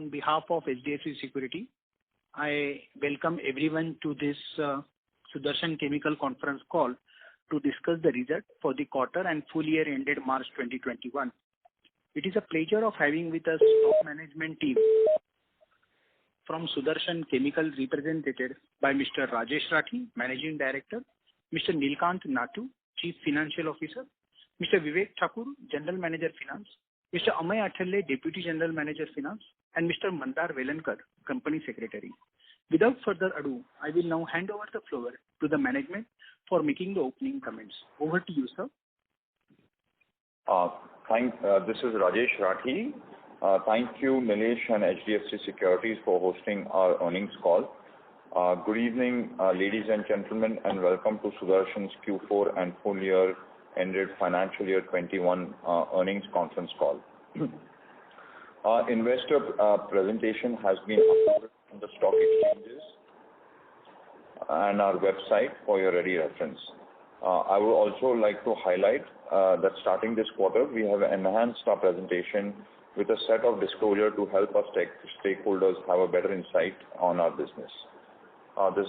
On behalf of HDFC Security, I welcome everyone to this Sudarshan Chemical conference call to discuss the result for the quarter and full year ended March 2021. It is a pleasure of having with us top management team from Sudarshan Chemical, represented by Mr. Rajesh Rathi, Managing Director, Mr. Nilkant Natu, Chief Financial Officer, Mr. Vivek Thakur, General Manager Finance, Mr. Amay Athalle, Deputy General Manager Finance, and Mr. Mandar Velankar, Company Secretary. Without further ado, I will now hand over the floor to the management for making the opening comments. Over to you, sir. This is Rajesh Rathi. Thank you, Nilesh and HDFC Securities for hosting our earnings call. Good evening, ladies and gentlemen, and welcome to Sudarshan's Q4 and full year ended financial year 21 earnings conference call. Our investor presentation has been uploaded on the stock exchanges and our website for your ready reference. I would also like to highlight that starting this quarter, we have enhanced our presentation with a set of disclosure to help us stakeholders have a better insight on our business. This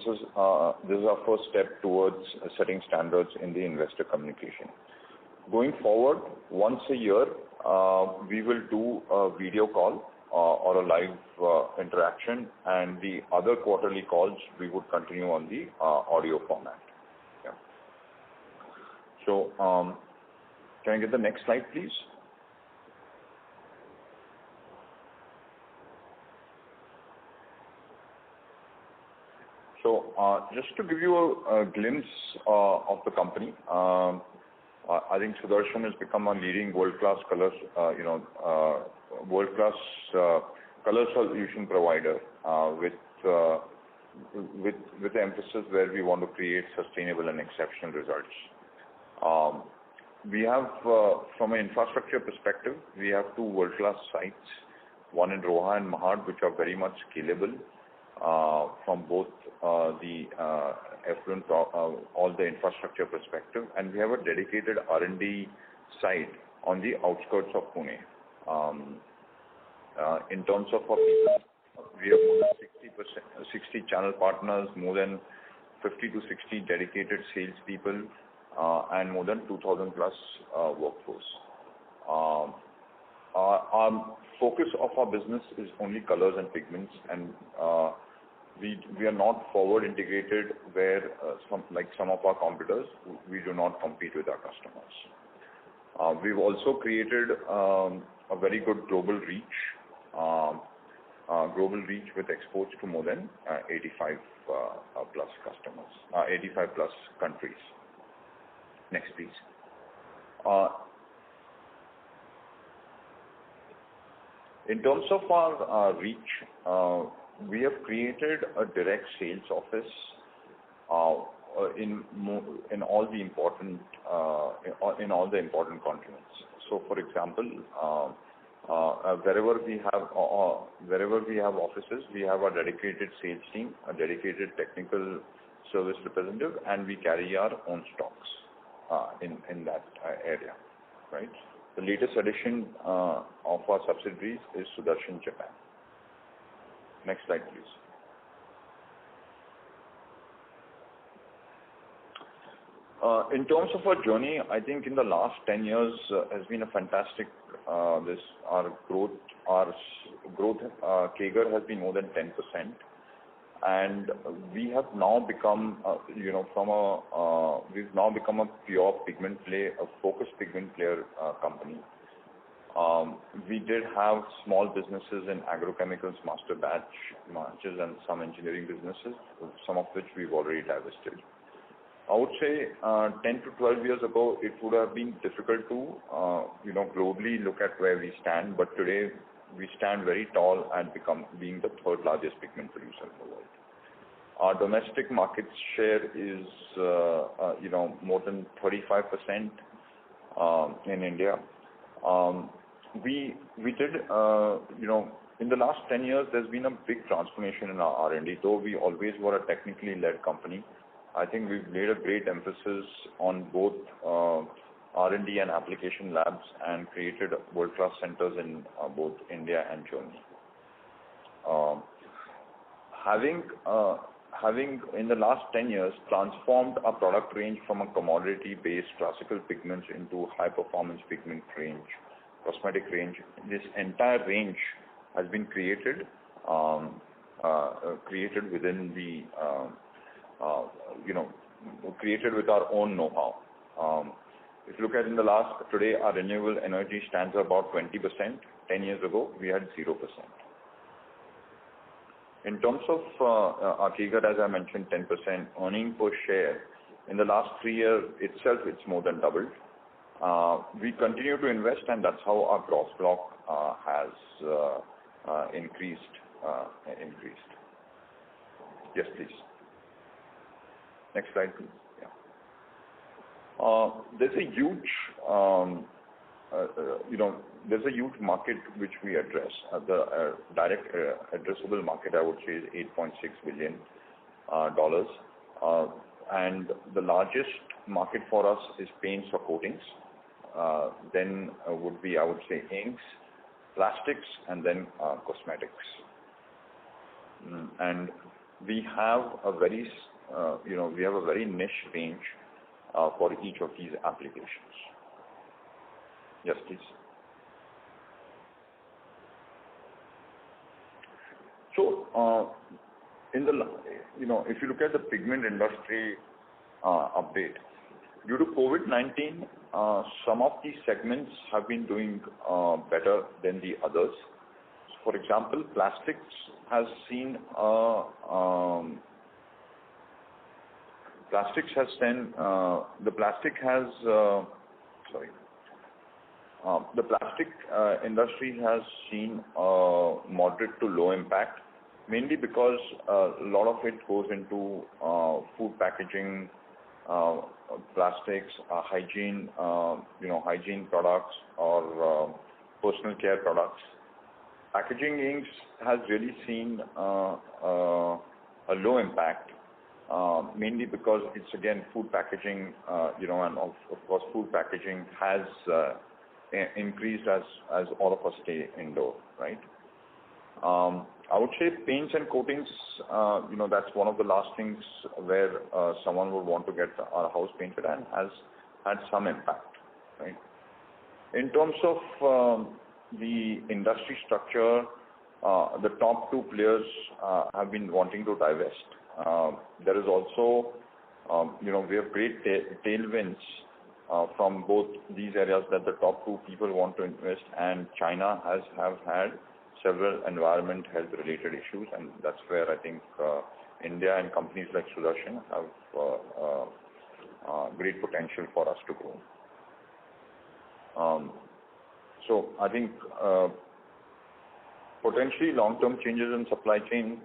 is our first step towards setting standards in the investor communication. Going forward, once a year, we will do a video call or a live interaction, and the other quarterly calls we would continue on the audio format. Yeah. So, can I get the next slide, please? So, just to give you a glimpse of the company, I think Sudarshan has become a leading world-class color solution provider with emphasis where we want to create sustainable and exceptional results. We have, from an infrastructure perspective, we have two world-class sites, one in Roha and Mahad, which are very much scalable from both the effluent, all the infrastructure perspective, and we have a dedicated R&D site on the outskirts of Pune. In terms of our people, we have more than 60 channel partners, more than 50 to 60 dedicated salespeople, and more than 2,000 plus workforce. Our focus of our business is only colors and pigments, and we are not forward integrated where some of our competitors, we do not compete with our customers. We've also created a very good global reach with exports to more than 85 plus customers, 85 plus countries. Next, please. In terms of our reach, we have created a direct sales office in all the important continents. So, for example, wherever we have offices, we have a dedicated sales team, a dedicated technical service representative, and we carry our own stocks in that area, right? The latest addition of our subsidiaries is Sudarshan Japan. Next slide, please. In terms of our journey, I think in the last 10 years has been a fantastic. Our growth CAGR has been more than 10%, and we have now become, we've now become a pure pigment play, a focused pigment player company. We did have small businesses in agrochemicals, master batches, and some engineering businesses, some of which we've already divested. I would say 10 to 12 years ago, it would have been difficult to, globally look at where we stand, but today we stand very tall and being the third largest pigment producer in the world. Our domestic market share is, more than 35% in India. We did, in the last 10 years, there's been a big transformation in our R&D. Though we always were a technically led company, I think we've laid a great emphasis on both R&D and application labs and created world-class centers in both India and Germany. Having in the last 10 years transformed our product range from a commodity-based classical pigments into high-performance pigment range, cosmetic range. This entire range has been created within the created with our own know-how. If you look at today, our renewable energy stands at about 20%. 10 years ago, we had 0%. In terms of our CAGR, as I mentioned, 10%, earning per share, in the last 3 years itself, it's more than doubled. We continue to invest, and that's how our gross block has increased. Yes, please. Next slide, please. Yeah. There's a huge market which we address. The direct addressable market, I would say, is $8.6 billion. And the largest market for us is paints or coatings. Then would be, I would say, inks, plastics, and then cosmetics. And we have a very niche range for each of these applications. Yes, please. So, if you look at the pigment industry update, due to COVID-19, some of these segments have been doing better than the others. For example, plastics has seen the plastic industry has seen moderate to low impact, mainly because a lot of it goes into food packaging, plastics, hygiene products, or personal care products. Packaging inks has really seen a low impact, mainly because it's again food packaging, and of course food packaging has increased as all of us stay indoor, right? I would say paints and coatings, that's one of the last things where someone would want to get our house painted and has had some impact, right? In terms of the industry structure, the top 2 players have been wanting to divest. There is also, we have great tailwinds from both these areas that the top 2 people want to invest, and China have had several environment health related issues, and that's where I think India and companies like Sudarshan have great potential for us to grow. So I think potentially long-term changes in supply chain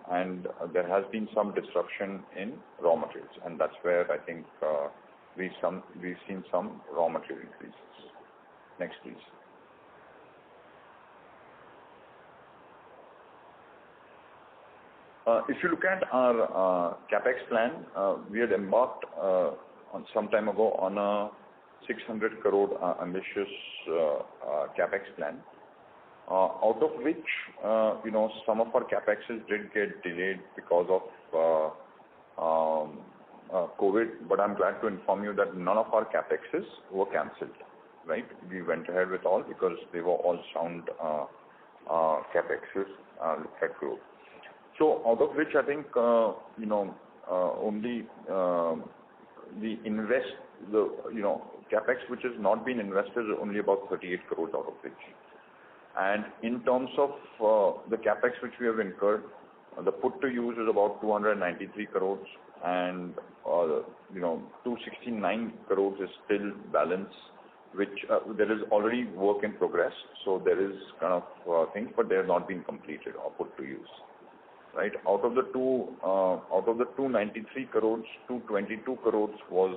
and there has been some disruption in raw materials, and that's where I think we've seen some raw material increases. Next, please. If you look at our capex plan, we had embarked on some time ago on a 600 crore ambitious capex plan, out of which some of our capexes did get delayed because of COVID, but I'm glad to inform you that none of our capexes were cancelled, right? We went ahead with all because they were all sound capexes looked at growth. So out of which I think only the capex which has not been invested is only about 38 crores out of which. And in terms of the capex which we have incurred, the put to use is about 293 crores, and 269 crores is still balance, which there is already work in progress. So there is kind of things, but they have not been completed or put to use. Right, out of the 293 crores, 222 crores was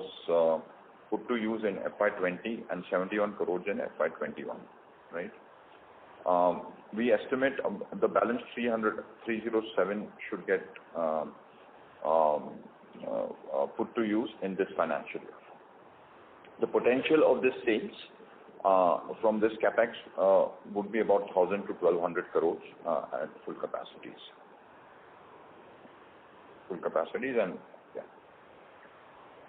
put to use in FY20 and 71 crores in FY21. Right, we estimate the balance 307 should get put to use in this financial year. The potential of this sales from this capex would be about 1,000 to 1,200 crores at full capacities. And yeah.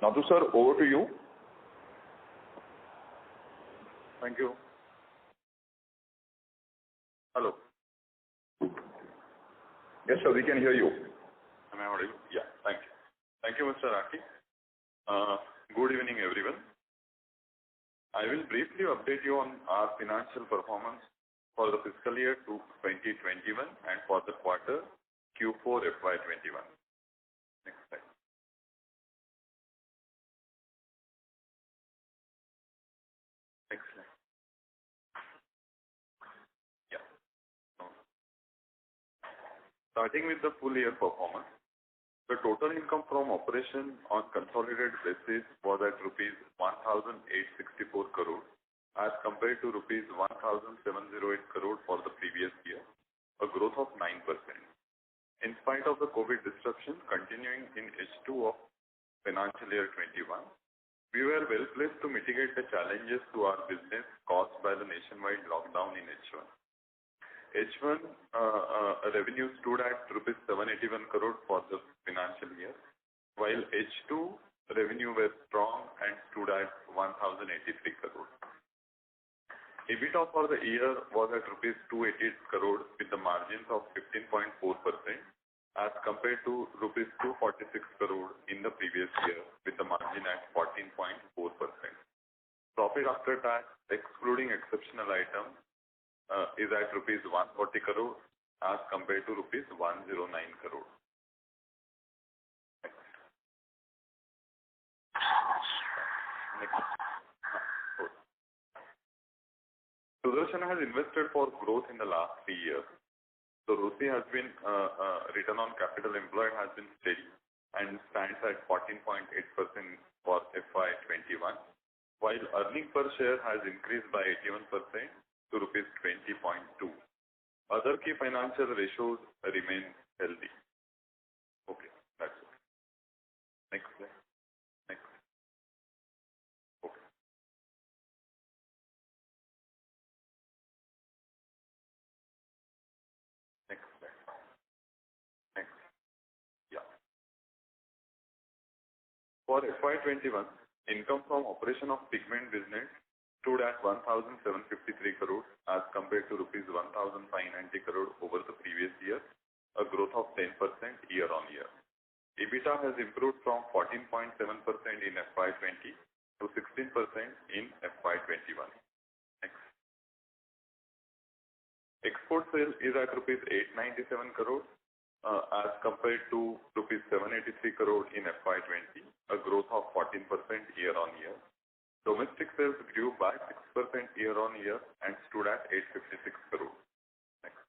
Nathu sir, over to you. Thank you. Hello. Yes, sir, we can hear you. Am I audible? Yeah, thank you. Thank you, Mr. Rathi. Good evening, everyone. I will briefly update you on our financial performance for the fiscal year 2021 and for the quarter Q4 FY21. Next slide. Next slide. Yeah. Starting with the full year performance, the total income from operation on consolidated basis was at rupees 1,864 crore as compared to rupees 1,708 crore for the previous year, a growth of 9%. In spite of the COVID disruption continuing in H2 of financial year 21, we were well placed to mitigate the challenges to our business caused by the nationwide lockdown in H1. H1 revenue stood at rupees 781 crore for the financial year, while H2 revenue was strong and stood at 1,083 crore. EBITDA for the year was at rupees 288 crore with the margins of 15.4% as compared to rupees 246 crore in the previous year with the margin at 14.4%. Profit after tax, excluding exceptional items, is at rupees 140 crore as compared to rupees 109 crore. Next. Sudarshan has invested for growth in the last 3 years. So ROCE has been, return on capital employed has been steady and stands at 14.8% for FY21, while earning per share has increased by 81% to rupees 20.2. Other key financial ratios remain healthy. Okay, that's it. Next slide. Next. Okay. Next slide. Next. Yeah. For FY21, income from operation of pigment business stood at 1,753 crore as compared to rupees 1,590 crore over the previous year, a growth of 10% year-on-year. EBITDA has improved from 14.7% in FY20 to 16% in FY21. Next. Export sales is at rupees 897 crore as compared to rupees 783 crore in FY20, a growth of 14% year-on-year. Domestic sales grew by 6% year-on-year and stood at 856 crore. Next.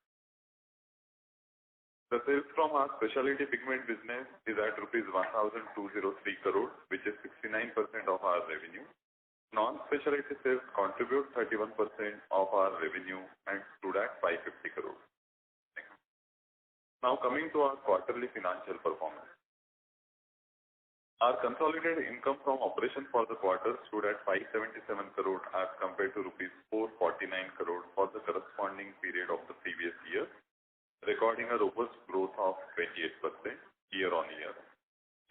The sales from our specialty pigment business is at rupees 1,203 crore, which is 69% of our revenue. Non-specialty sales contribute 31% of our revenue and stood at 550 crore. Next. Now coming to our quarterly financial performance. Our consolidated income from operation for the quarter stood at 577 crore as compared to rupees 449 crore for the corresponding period of the previous year, recording a robust growth of 28% year-on-year.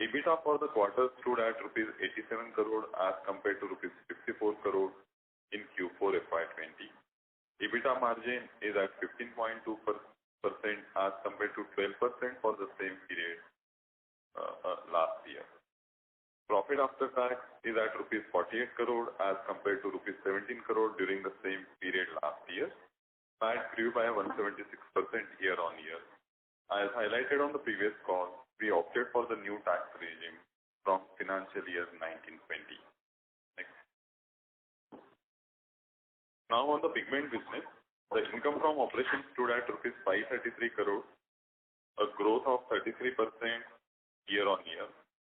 EBITDA for the quarter stood at rupees 87 crore as compared to rupees 54 crore in Q4 FY20. EBITDA margin is at 15.2% as compared to 12% for the same period last year. Profit after tax is at rupees 48 crore as compared to rupees 17 crore during the same period last year. PAT grew by 176% year-on-year. As highlighted on the previous call, we opted for the new tax regime from financial year 1920. Next. Now on the pigment business, the income from operations stood at rupees 533 crore, a growth of 33% year-on-year.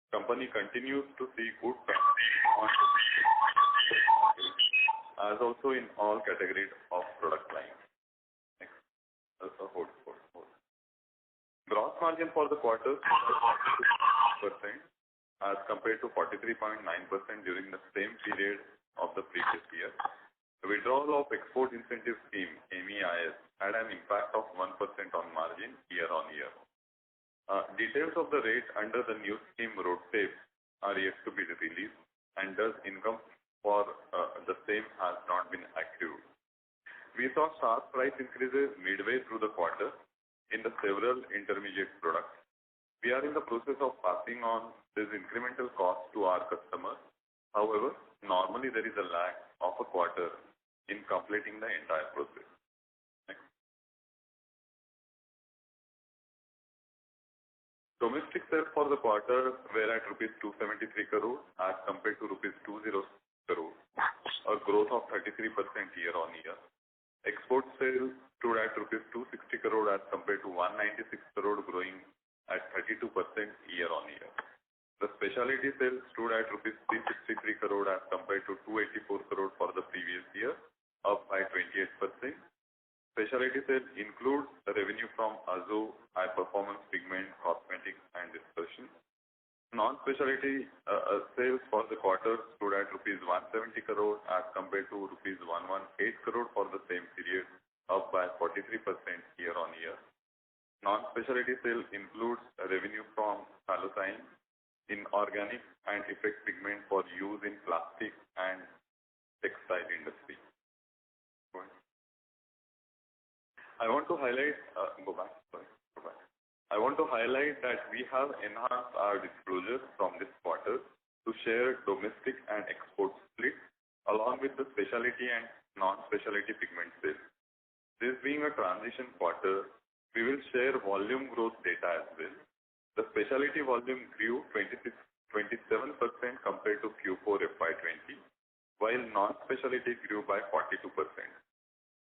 Company continues to see good on as also in all categories of product lines. Next. Hold. Gross margin for the quarter 40%, as compared to 43.9% during the same period of the previous year. The withdrawal of Export Incentive Scheme, MEIS, had an impact of 1% on margin year-on-year. Details of the rate under the new scheme roadmap are yet to be released, and thus income for the same has not been accrued. We saw sharp price increases midway through the quarter in the several intermediate products. We are in the process of passing on this incremental cost to our customers. However, normally there is a lag of a quarter in completing the entire process. Next. Domestic sales for the quarter were at rupees 273 crore as compared to rupees 20 crore, a growth of 33% year-on-year. Export sales stood at rupees 260 crore as compared to 196 crore, growing at 32% year-on-year. The specialty sales stood at rupees 363 crore as compared to 284 crore for the previous year, up by 28%. Specialty sales includes the revenue from Azo, high performance pigment, cosmetics and dispersion. Non-specialty sales for the quarter stood at rupees 170 crore as compared to rupees 118 crore for the same period, up by 43% year-on-year. Non-specialty sales includes revenue from halothane, inorganic and effect pigment for use in plastic and textile industry. I want to highlight that we have enhanced our disclosures from this quarter to share domestic and export split along with the specialty and non-specialty pigment sales. This being a transition quarter, we will share volume growth data as well. The specialty volume grew 27% compared to Q4 FY20, while non-specialty grew by 42%.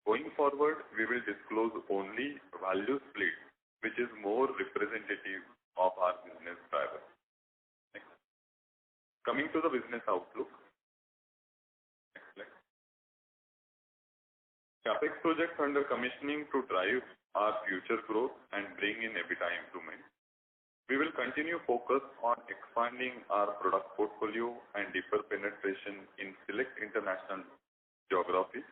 Going forward, we will disclose only value split, which is more representative of our business drivers. Next. Coming to the business outlook. Next slide. CapEx projects under commissioning to drive our future growth and bring in EBITDA improvement. We will continue focus on expanding our product portfolio and deeper penetration in select international geographies.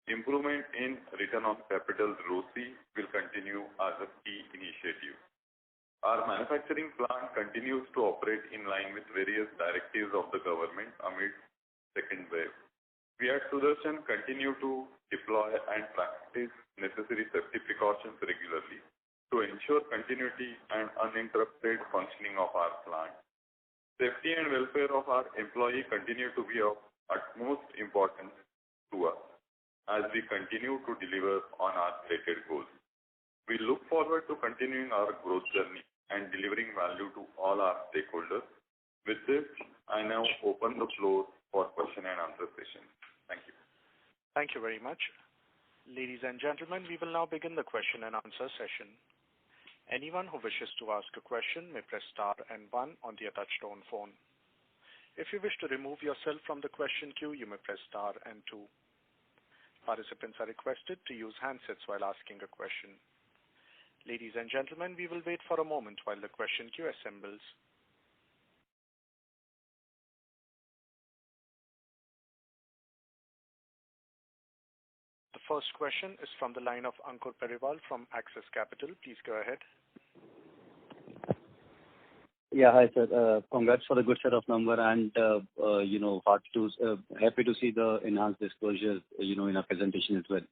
Improvement in return on capital (ROCE) will continue as a key initiative. Our manufacturing plant continues to operate in line with various directives of the government amid second wave. We at Sudarshan continue to deploy and practice necessary safety precautions regularly to ensure continuity and uninterrupted functioning of our plant. Safety and welfare of our employees continue to be of utmost importance to us as we continue to deliver on our stated goals. We look forward to continuing our growth journey and delivering value to all our stakeholders. With this, I now open the floor for question and answer session. Thank you. Thank you very much. Ladies and gentlemen, we will now begin the question and answer session. Anyone who wishes to ask a question may press star and 1 on their touchtone phone. If you wish to remove yourself from the question queue, you may press star and 2. Participants are requested to use handsets while asking a question. Ladies and gentlemen, we will wait for a moment while the question queue assembles. The first question is from the line of Ankur Periwal from Axis Capital. Please go ahead. Yeah, hi sir. Congrats for the good set of number and happy to see the enhanced disclosures in our presentation as well.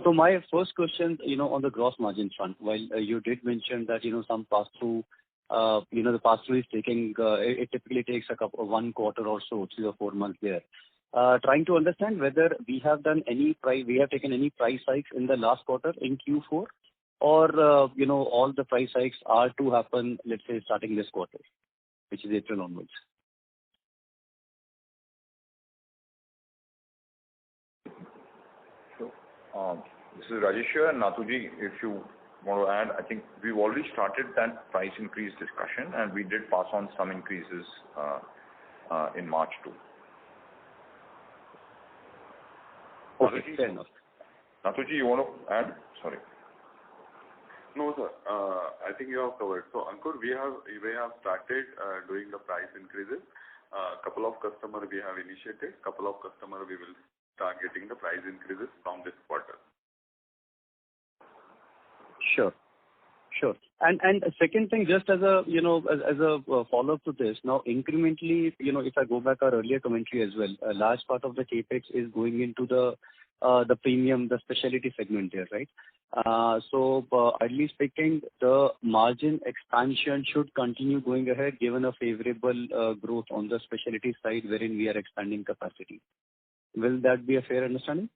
So my first question on the gross margin front, while you did mention that some pass through, the pass through is taking it typically takes 1 quarter or so, 3 or 4 months there. Trying to understand whether we have taken any price hikes in the last quarter in Q4, or all the price hikes are to happen, let's say, starting this quarter, which is April onwards. So, this is Rajesh here, and Nathuji, if you want to add, I think we've already started that price increase discussion, and we did pass on some increases in March too. Okay, fair enough. Nathuji, you want to add? Sorry. No, sir. I think you have covered. So, Ankur, we have started doing the price increases. Couple of customers we have initiated. Couple of customers we will start getting the price increases from this quarter. Sure. And second thing, just as a follow-up to this, now incrementally, if I go back our earlier commentary as well, a large part of the capex is going into the premium, the specialty segment there, right? So ideally speaking, the margin expansion should continue going ahead, given a favorable growth on the specialty side, wherein we are expanding capacity. Will that be a fair understanding?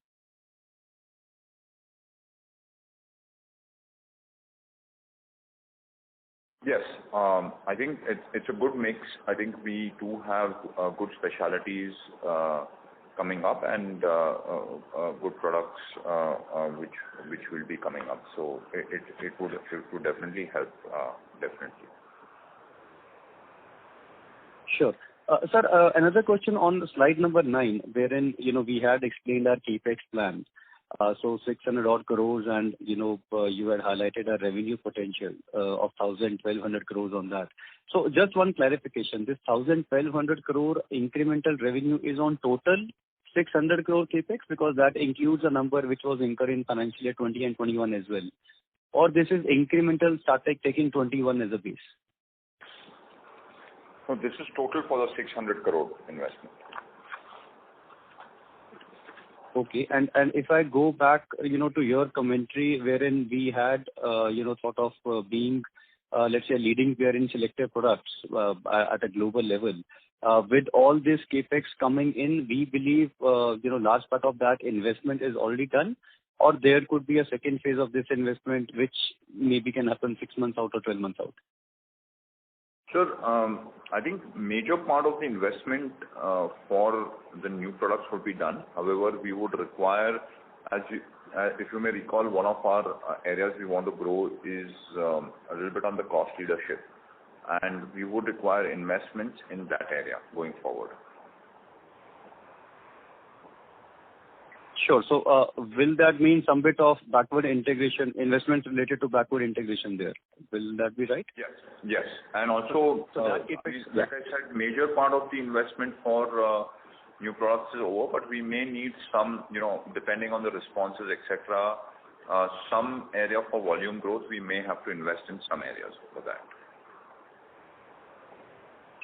Yes. I think it's a good mix. I think we do have good specialties coming up and good products which will be coming up. So it would definitely help, definitely. Sure. Sir, another question on slide number 9, wherein, we had explained our capex plans. So 600 odd crores and, you had highlighted a revenue potential of 1,000-1,200 crores on that. So just one clarification, this 1,000-1,200 crore incremental revenue is on total 600 crore capex, because that includes a number which was incurred in financial year 20 and 21 as well. Or this is incremental, started taking 21 as a base? So this is total for the 600 crore investment. Okay. And if I go back, to your commentary, wherein we had, sort of being, let's say, a leading player in selective products at a global level. With all this capex coming in, we believe, large part of that investment is already done, or there could be a second phase of this investment, which maybe can happen 6 months out or 12 months out. Sure. I think major part of the investment for the new products will be done. However, we would require, if you may recall, one of our areas we want to grow is a little bit on the cost leadership, and we would require investments in that area going forward. Sure. So, will that mean some bit of backward integration, investments related to backward integration there? Will that be right? Yes. And also, that capex, like I said, major part of the investment for new products is over, but we may need some, depending on the responses, etc., some area for volume growth, we may have to invest in some areas for that.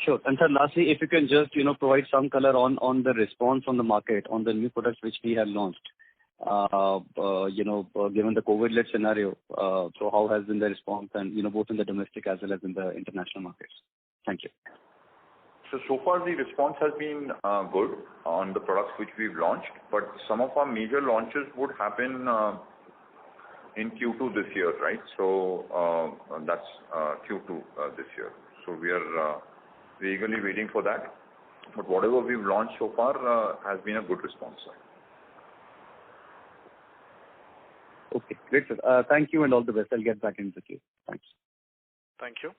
Sure. And sir, lastly, if you can just, provide some color on the response on the market, on the new products which we have launched, given the COVID-led scenario. So how has been the response and, both in the domestic as well as in the international markets? Thank you. So far the response has been good on the products which we've launched, but some of our major launches would happen in Q2 this year, right? So that's Q2 this year. So we're eagerly waiting for that. But whatever we've launched so far has been a good response. Okay, great, sir. Thank you and all the best. I'll get back into the queue. Thanks. Thank you.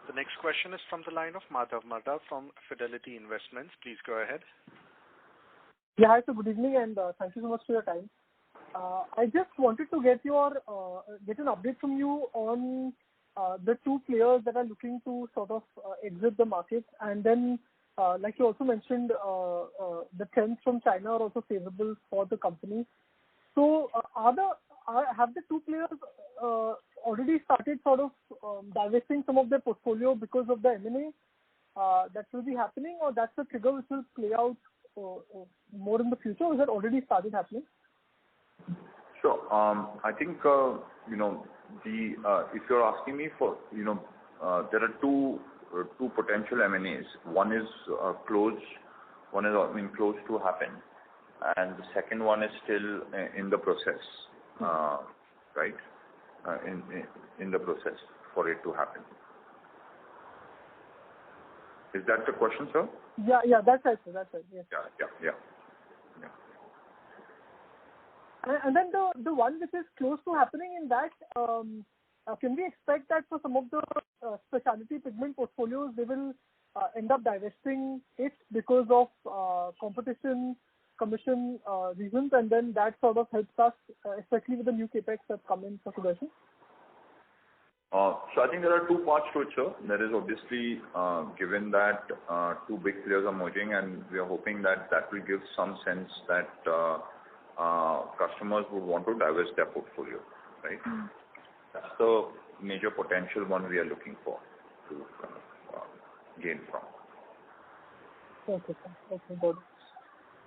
The next question is from the line of Madhav Marda from Fidelity Investments. Please go ahead. Yeah, hi, sir. Good evening, and thank you so much for your time. I just wanted to get an update from you on the two players that are looking to sort of exit the market, and then, like you also mentioned, the trends from China are also favorable for the company. So, have the two players already started sort of divesting some of their portfolio because of the M&A that will be happening, or that's the trigger which will play out more in the future, or has that already started happening? Sure. I think, if you're asking me for, there are two potential M&As. One is close to happen, and the second one is still in the process, right? In the process for it to happen. Is that the question, sir? Yeah, that's right, sir. That's right. Yes. Yeah. And then the one which is close to happening, in that, can we expect that for some of the specialty pigment portfolios, they will end up divesting it because of competition, commission reasons, and then that sort of helps us, especially with the new capex that come in for Sudarshan? So I think there are two parts to it, sir. There is obviously, given that two big players are merging, and we are hoping that that will give some sense that customers would want to divest their portfolio, right? That's the major potential one we are looking for to kind of gain from. Okay, sir. Okay, good.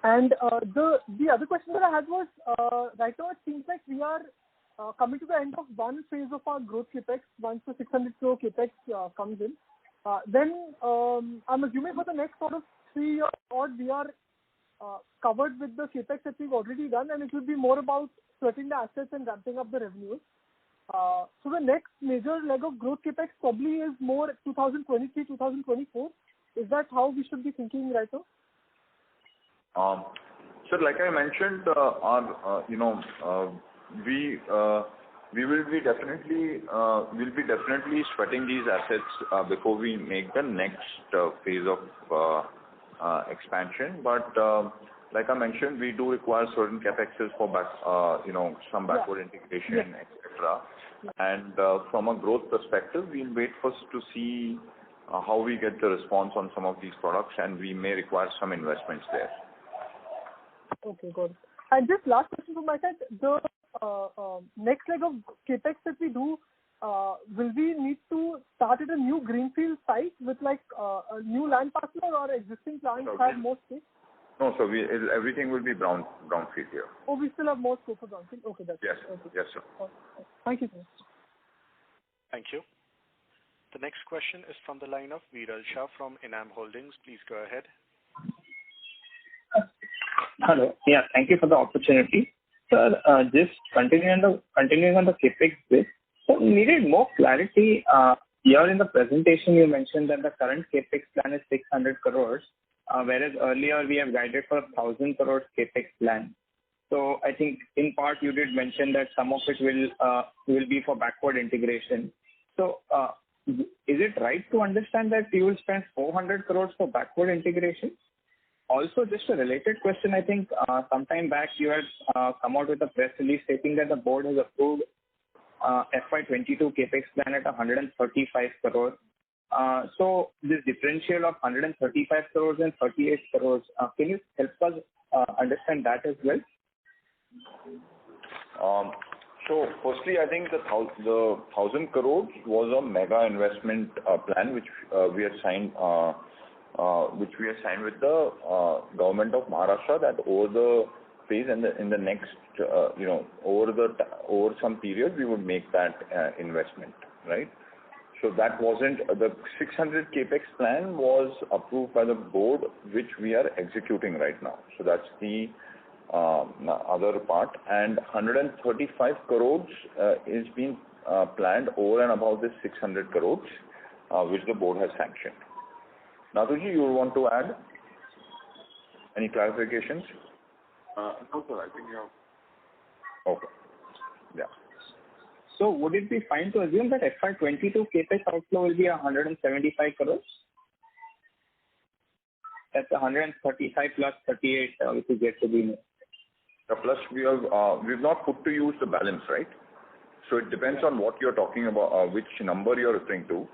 And the other question that I had was, right now it seems like we are coming to the end of one phase of our growth capex. Once the 600 crore capex comes in, then I'm assuming for the next sort of 3 years odd, we are covered with the capex that we've already done, and it will be more about sweating the assets and ramping up the revenues. So the next major leg of growth capex probably is more 2023, 2024. Is that how we should be thinking right now? So like I mentioned, we will be definitely sweating these assets before we make the next phase of expansion. But like I mentioned, we do require certain capexes for some backward integration, etc. And from a growth perspective, we'll wait first to see how we get the response on some of these products, and we may require some investments there. Okay, good. And just last question from my side, the next leg of capex that we do, will we need to start at a new greenfield site with like a new land parcel, or existing plants have more space? No, so everything will be brownfield here. Oh, we still have more scope for brownfield? Okay, that's yes. Okay. Yes, sir. Okay. Thank you, sir. Thank you. The next question is from the line of Viral Shah from Enam Holdings. Please go ahead. Hello. Yeah, thank you for the opportunity. Sir, just continuing on the capex bit, so we needed more clarity. Here in the presentation, you mentioned that the current capex plan is 600 crores, whereas earlier we have guided for 1,000 crores capex plan. So I think in part you did mention that some of it will be for backward integration. So is it right to understand that you will spend 400 crores for backward integration? Also, just a related question, I think sometime back you had come out with a press release stating that the board has approved FY22 capex plan at 135 crores. So this differential of 135 crores and 38 crores, can you help us understand that as well? So firstly, I think the 1,000 crores was a mega investment plan which we had signed with the government of Maharashtra, that over the phase and in the next over some period we would make that investment, right? So that wasn't the 600 capex plan was approved by the board, which we are executing right now. So that's the other part, and 135 crores is being planned over and above this 600 crores which the board has sanctioned. Nathuji, you want to add any clarifications? No, sir. I think you have. Okay. Yeah. So would it be fine to assume that FY22 capex outflow will be 175 crores? That's 135 plus 38, which is yet to be made. Plus we've not put to use the balance, right? So it depends on what you're talking about, which number you're referring to.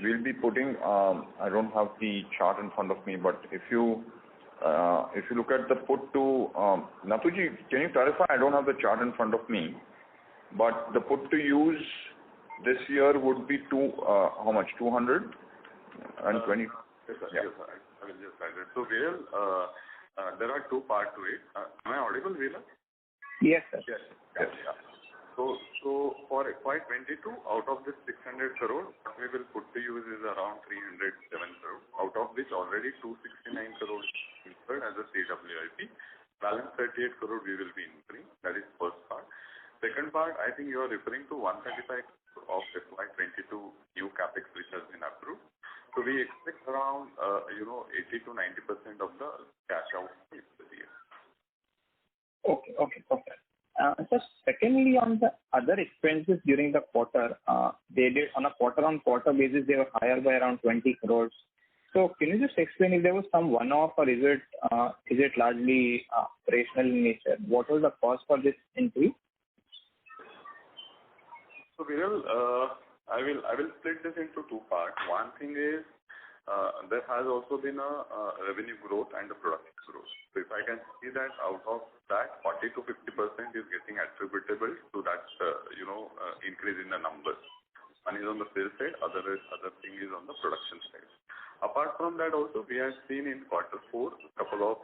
We'll be putting. I don't have the chart in front of me, but if you look at the put to Nathuji, can you clarify? I don't have the chart in front of me, but the put to use this year would be how much? 220. Yes, sir. Yeah. Yes, sir. I will just add it. So, Viral, there are two parts to it. Am I audible, Viral? Yes, sir. Yes. Yes. Yeah. So for FY22, out of this 600 crore, what we will put to use is around 307 crore, out of which already 269 crore is incurred as a CWIP. Balance 38 crore we will be incurring. That is first part. Second part, I think you are referring to 135 crore of FY22 new capex which has been approved. So we expect around 80 to 90% of the cash out this year. Okay, perfect. So secondly, on the other expenses during the quarter, they did on a quarter-on-quarter basis, they were higher by around 20 crores. So can you just explain if there was some one-off, or is it largely operational in nature? What was the cause for this increase? So Viral, I will split this into two parts. One thing is there has also been a revenue growth and a production growth. So if I can see that out of that 40 to 50% is getting attributable to that increase in the numbers. One is on the sales side, other thing is on the production side. Apart from that also, we have seen in quarter 4 a couple of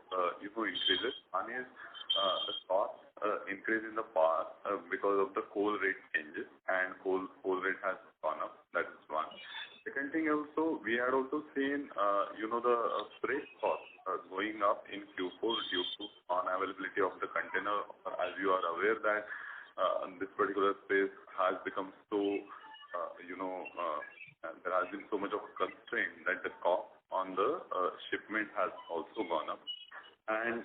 increases. One is the cost increase in the past because of the coal rate changes, and coal rate has gone up. That is one. Second thing also, we had also seen the freight cost going up in Q4 due to unavailability of the container. As you are aware that this particular space has become so there has been so much of a constraint that the cost on the shipment has also gone up, and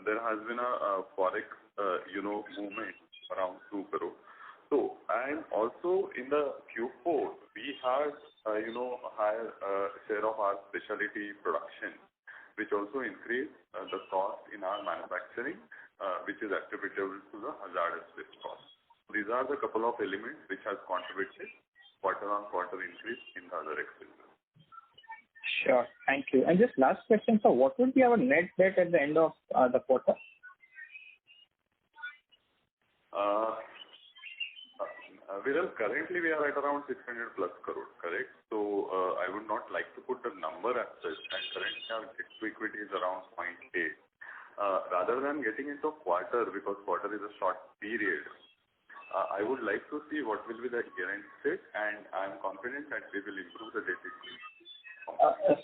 there has been a forex movement around 2 crore. So, and also in the Q4 we had higher share of our specialty production, which also increased the cost in our manufacturing, which is attributable to the hazardous waste cost. These are the couple of elements which has contributed quarter-on-quarter increase in the other expenses. Sure. Thank you. And just last question, so what would be our net debt at the end of the quarter? Viral, currently we are at around 600 plus crore, correct? So I would not like to put the number as such, and currently our debt to equity is around 0.8. Rather than getting into quarter, because quarter is a short period, I would like to see what will be the year-end state, and I am confident that we will improve the debt equity.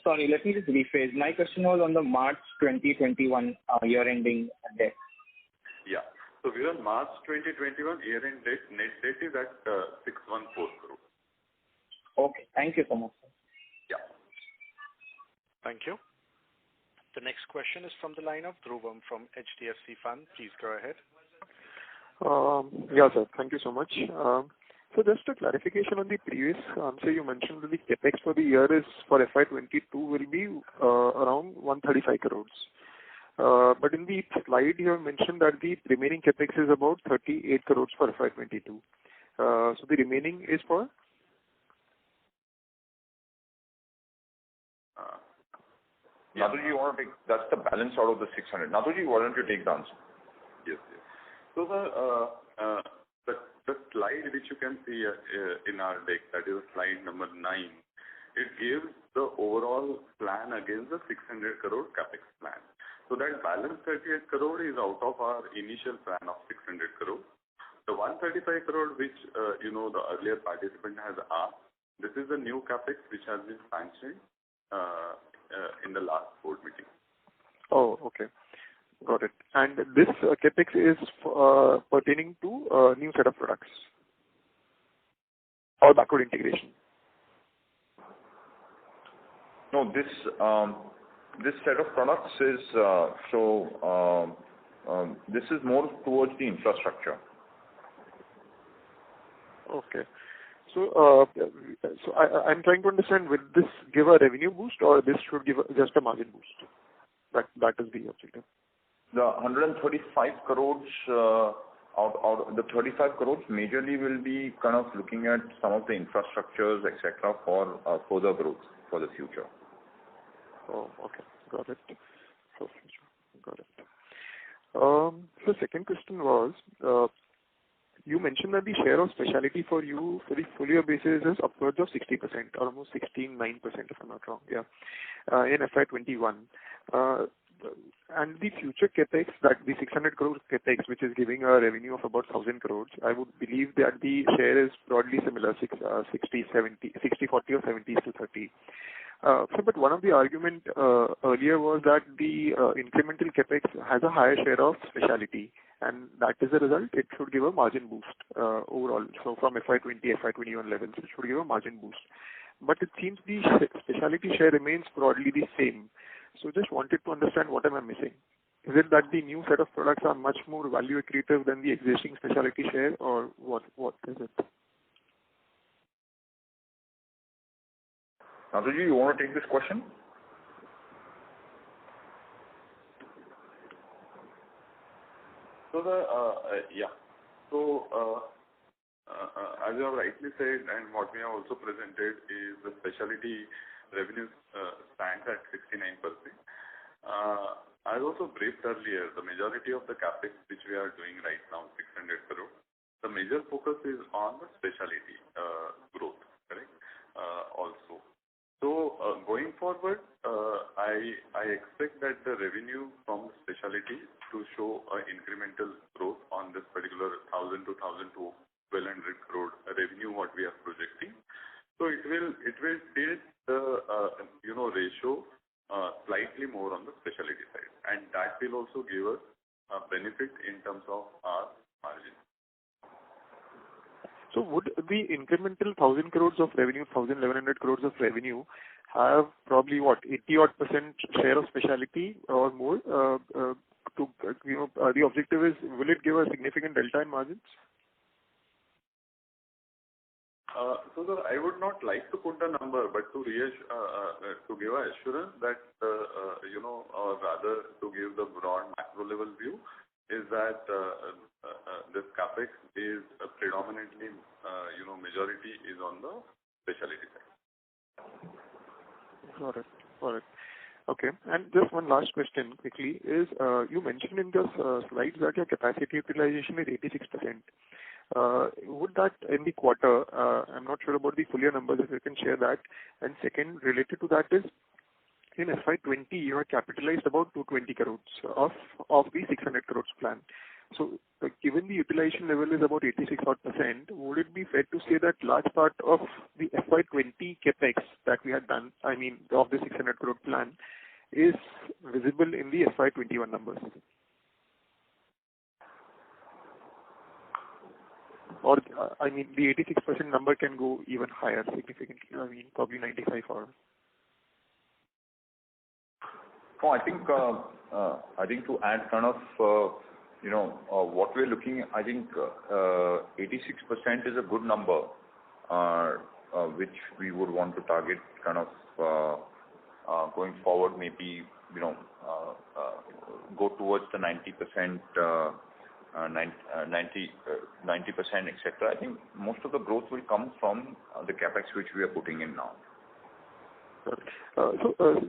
Sorry, let me just rephrase. My question was on the March 2021 year-ending debt. Yeah. So we are March 2021 year-end debt. Net debt is at 614 crore. Okay. Thank you so much. Yeah. Thank you. The next question is from the line of Dhruvam from HDFC Fund. Please go ahead. Yeah, sir. Thank you so much. So just a clarification on the previous answer, you mentioned that the capex for the year is for FY22 will be around 135 crores. But in the slide you have mentioned that the remaining capex is about 38 crores for FY22. So the remaining is for? Nathuji, you want to take, that's the balance out of the 600. Nathuji, why don't you take the answer? Yes. So the slide which you can see in our deck, that is slide number 9, it gives the overall plan against the 600 crore capex plan. So that balance 38 crore is out of our initial plan of 600 crore. The 135 crore which the earlier participant has asked, this is the new capex which has been sanctioned in the last board meeting. Oh, okay. Got it. And this capex is pertaining to a new set of products or backward integration? No, this set of products is this is more towards the infrastructure. Okay. So I'm trying to understand, will this give a revenue boost or this should give just a margin boost? That is the objective. The 135 crores out the 35 crores majorly will be kind of looking at some of the infrastructures, etc., for further growth for the future. Oh, okay. Got it. For future. Got it. The second question was, you mentioned that the share of specialty for you for the full year basis is upwards of 60%, almost 16.9% if I'm not wrong. Yeah. In FY21. And the future capex, that the 600 crore capex, which is giving a revenue of about 1,000 crores, I would believe that the share is broadly similar, 60-40 or 70-30. But one of the argument earlier was that the incremental capex has a higher share of specialty, and that is a result, it should give a margin boost overall. So from FY20, FY21 levels, it should give a margin boost. But it seems the specialty share remains broadly the same. So just wanted to understand what am I missing. Is it that the new set of products are much more value accretive than the existing specialty share, or what is it? Nathuji, you want to take this question? So As you have rightly said, and what we have also presented is the specialty revenues stands at 69%. As also briefed earlier, the majority of the capex which we are doing right now, 600 crore, the major focus is on the specialty growth, correct? Also. So going forward, I expect that the revenue from specialty to show incremental growth on this particular 1,000 to 1,200 crore revenue what we are projecting. So it will tilt the ratio slightly more on the specialty side, and that will also give us a benefit in terms of our margin. So would the incremental 1,000 crores of revenue, 1,100 crores of revenue, have probably 80-odd% share of specialty or more? The objective is, will it give a significant delta in margins? So I would not like to put the number, but to give an assurance that or rather to give the broad macro level view, is that this capex is predominantly majority is on the specialty side. Got it. Okay. And just one last question quickly is, you mentioned in the slides that your capacity utilization is 86%. Would that in the quarter, I'm not sure about the full year numbers, if you can share that. And second, related to that is, in FY20, you had capitalized about 220 crores of the 600 crores plan. So given the utilization level is about 86%, would it be fair to say that large part of the FY20 capex that we had done, I mean of the 600 crore plan, is visible in the FY21 numbers? Or, I mean, the 86% number can go even higher significantly, I mean, probably 95 or... No, I think to add kind of, what we're looking at, I think 86% is a good number, which we would want to target kind of going forward, maybe, go towards the 90%, 90%, etc. I think most of the growth will come from the capex which we are putting in now. So,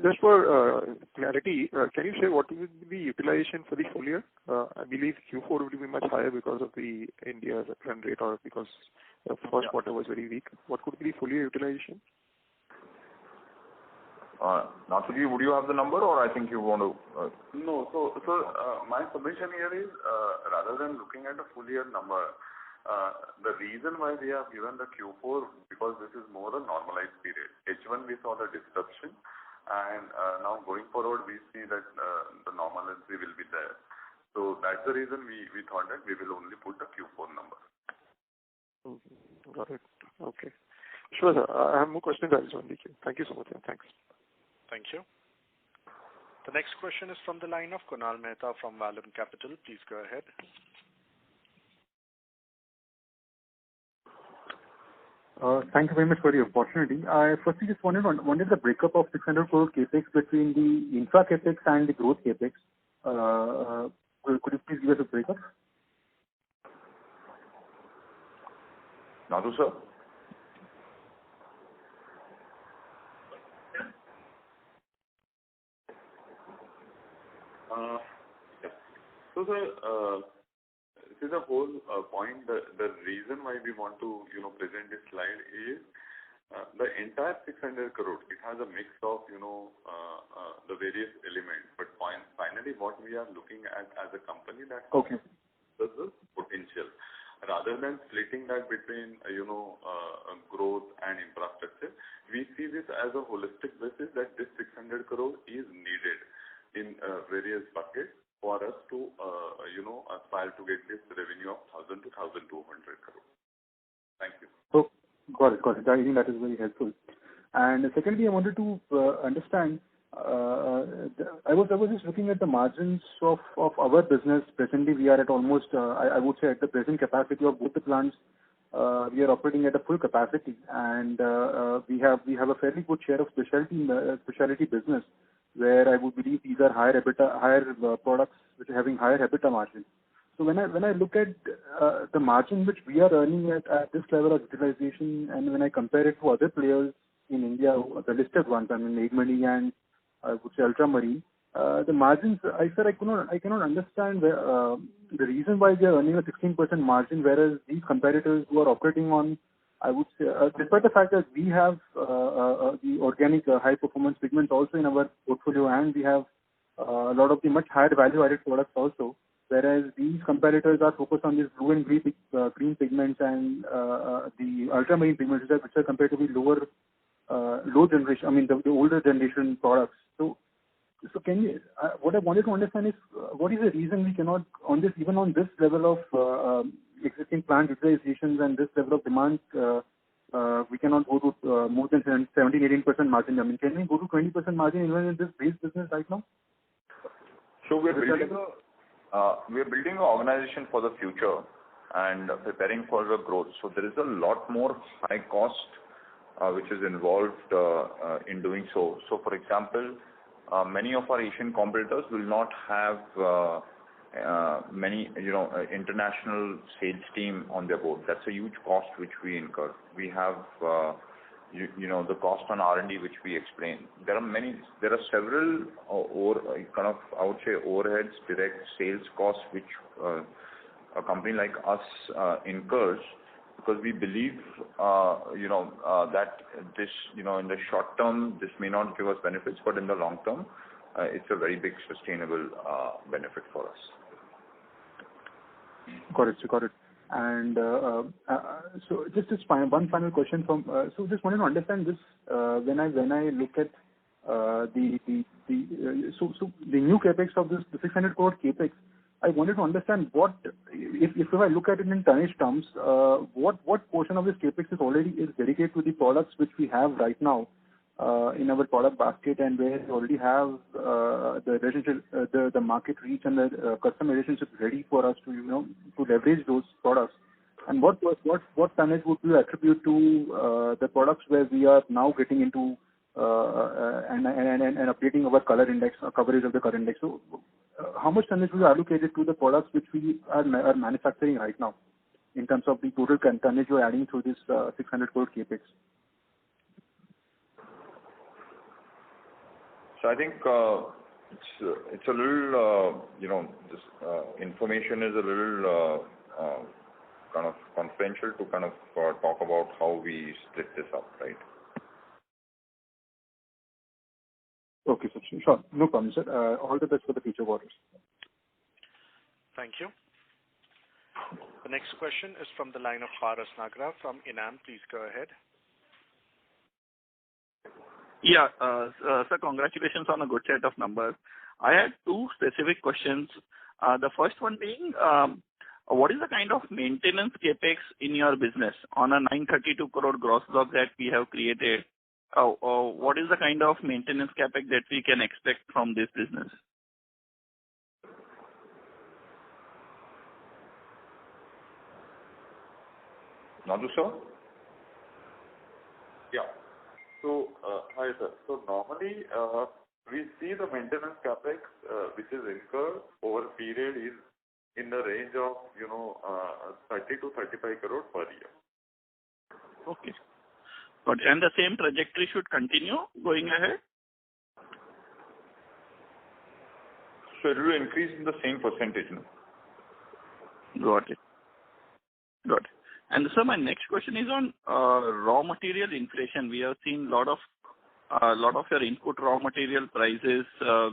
just for clarity, can you share what will be the utilization for the full year? I believe Q4 would be much higher because of the India run rate or because the first quarter was very weak. What could be the full year utilization? Nathuji, would you have the number, or I think you want to? No. So my submission here is rather than looking at the full year number, the reason why we have given the Q4 because this is more a normalized period. H1 we saw the disruption, and now going forward we see that the normalcy will be there. So that's the reason we thought that we will only put the Q4 number. Got it. Okay. Sure, sir. I have more questions. I'll join the queue. Thank you so much, sir. Thanks. Thank you. The next question is from the line of Kunal Mehta from Vallum Capital. Please go ahead. Thank you very much for the opportunity. I firstly just wanted the breakup of 600 crore capex between the infra capex and the growth capex. Could you please give us a breakup? Nathu, sir? So this is the whole point. The reason why we want to present this slide is the entire 600 crore. It has a mix of the various elements, but finally what we are looking at as a company that the potential, rather than splitting that between growth and infrastructure, we see this as a holistic basis that this 600 crore is needed in various buckets for us to aspire to get this revenue of 1,000 to 1,200 crore. Thank you. Oh, got it. I think that is very helpful. And secondly, I wanted to understand. I was just looking at the margins of our business. Presently, we are at almost, I would say, at the present capacity of both the plants. We are operating at a full capacity, and we have a fairly good share of specialty business, where I would believe these are higher products which are having higher EBITDA margins. So when I look at the margin which we are earning at this level of utilization, and when I compare it to other players in India, the listed ones, I mean Megmani and I would say Ultramarine, the margins, I cannot understand the reason why they are earning a 16% margin, whereas these competitors who are operating on, I would say, despite the fact that we have the organic high performance pigments also in our portfolio, and we have a lot of the much higher value added products also, whereas these competitors are focused on these blue and green pigments and the ultramarine pigments, which are comparatively low generation, I mean the older generation products. So can you, what I wanted to understand is what is the reason we cannot, even on this level of existing plant utilizations and this level of demand, we cannot go to more than 17-18% margin. I mean, can we go to 20% margin even in this base business right now? So we are building an organization for the future and preparing for the growth. So there is a lot more high cost which is involved in doing so. So for example, many of our Asian competitors will not have many, international sales team on their board. That's a huge cost which we incur. We have, the cost on R&D which we explain. There are several I would say overheads, direct sales costs which a company like us incurs, because we believe, that this, in the short term, this may not give us benefits, but in the long term, it's a very big sustainable benefit for us. Got it. And so just one final question from. So just wanted to understand this. When I look at the new capex of this, the 600 crore capex, I wanted to understand what, if I look at it in tonnage terms, what portion of this capex is dedicated to the products which we have right now in our product basket, and where we already have the relationship, the market reach and the customer relationships ready for us to to leverage those products. And what tonnage would you attribute to the products where we are now getting into and updating our color index, coverage of the color index? So how much tonnage will be allocated to the products which we are manufacturing right now in terms of the total tonnage you're adding through this 600 crore capex? So I think it's a little, this information is a little kind of confidential to kind of talk about how we split this up, right? Okay, sir. Sure. No problem, sir. All the best for the future quarters. Thank you. The next question is from the line of Paras Nagra from Enam. Please go ahead. Yeah, sir, congratulations on a good set of numbers. I had two specific questions. The first one being, what is the kind of maintenance capex in your business on a 932 crore gross block that we have created? What is the kind of maintenance capex that we can expect from this business? Nandu sir? Yeah. So, hi sir. So normally, we see the maintenance capex which is incurred over a period is in the range of 30 to 35 crore per year. Okay. But and the same trajectory should continue going ahead? So it will increase in the same percentage, no? Got it. And sir, my next question is on raw material inflation. We have seen a lot of your input raw material prices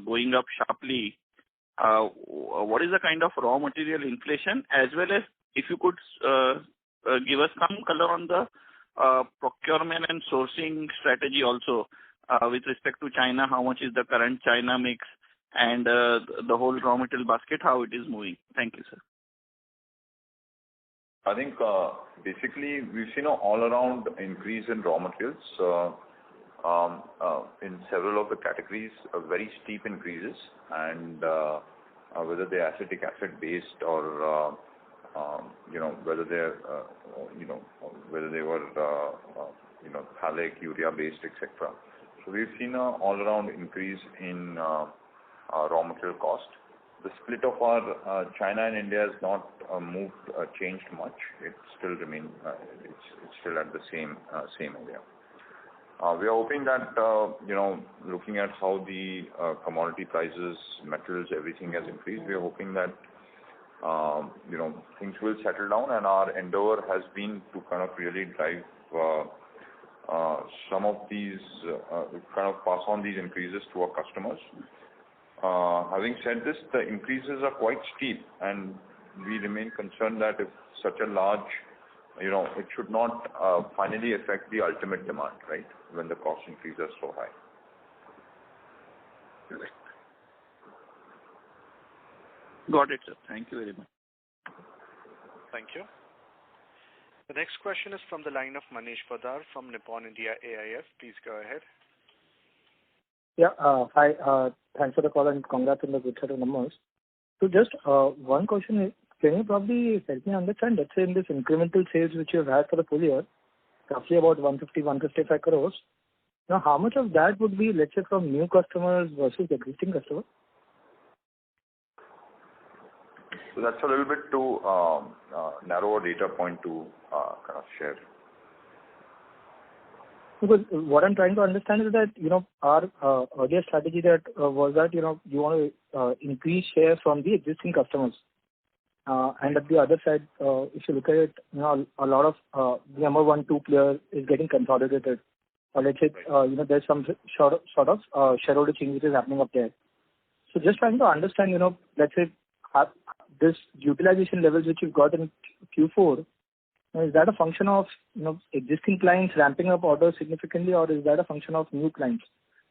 going up sharply. What is the kind of raw material inflation, as well as if you could give us some color on the procurement and sourcing strategy also with respect to China? How much is the current China mix, and the whole raw material basket, how it is moving? Thank you, sir. I think basically we've seen an all-around increase in raw materials in several of the categories, very steep increases, and whether they're acetic acid based or whether they're whether they were phthalic, urea based, etc. So we've seen an all-around increase in raw material cost. the split of our China and India has not changed much. It still remains. It's still at the same area. We are hoping that looking at how the commodity prices, metals, everything has increased, we are hoping that things will settle down, and our endeavor has been to kind of really drive some of these, kind of pass on these increases to our customers. Having said this, the increases are quite steep, and we remain concerned that if such a large, it should not finally affect the ultimate demand, right, when the cost increases are so high. Got it, sir. Thank you very much. Thank you. The next question is from the line of Manish Poddar from Nippon India AIF. Please go ahead. Yeah. Hi. Thanks for the call and congrats on the good set of numbers. So just one question is, can you probably help me understand, let's say in this incremental sales which you have had for the full year, roughly about 150-155 crores, now how much of that would be, let's say, from new customers versus existing customers? So that's a little bit too narrow a data point to kind of share. Because what I'm trying to understand is that, our earlier strategy that was that, you want to increase share from the existing customers. And at the other side, if you look at it, a lot of the number 1, 2 player is getting consolidated. Or let's say, there's some sort of shareholder change which is happening up there. So just trying to understand, let's say, this utilization levels which you've got in Q4, is that a function of, existing clients ramping up orders significantly, or is that a function of new clients?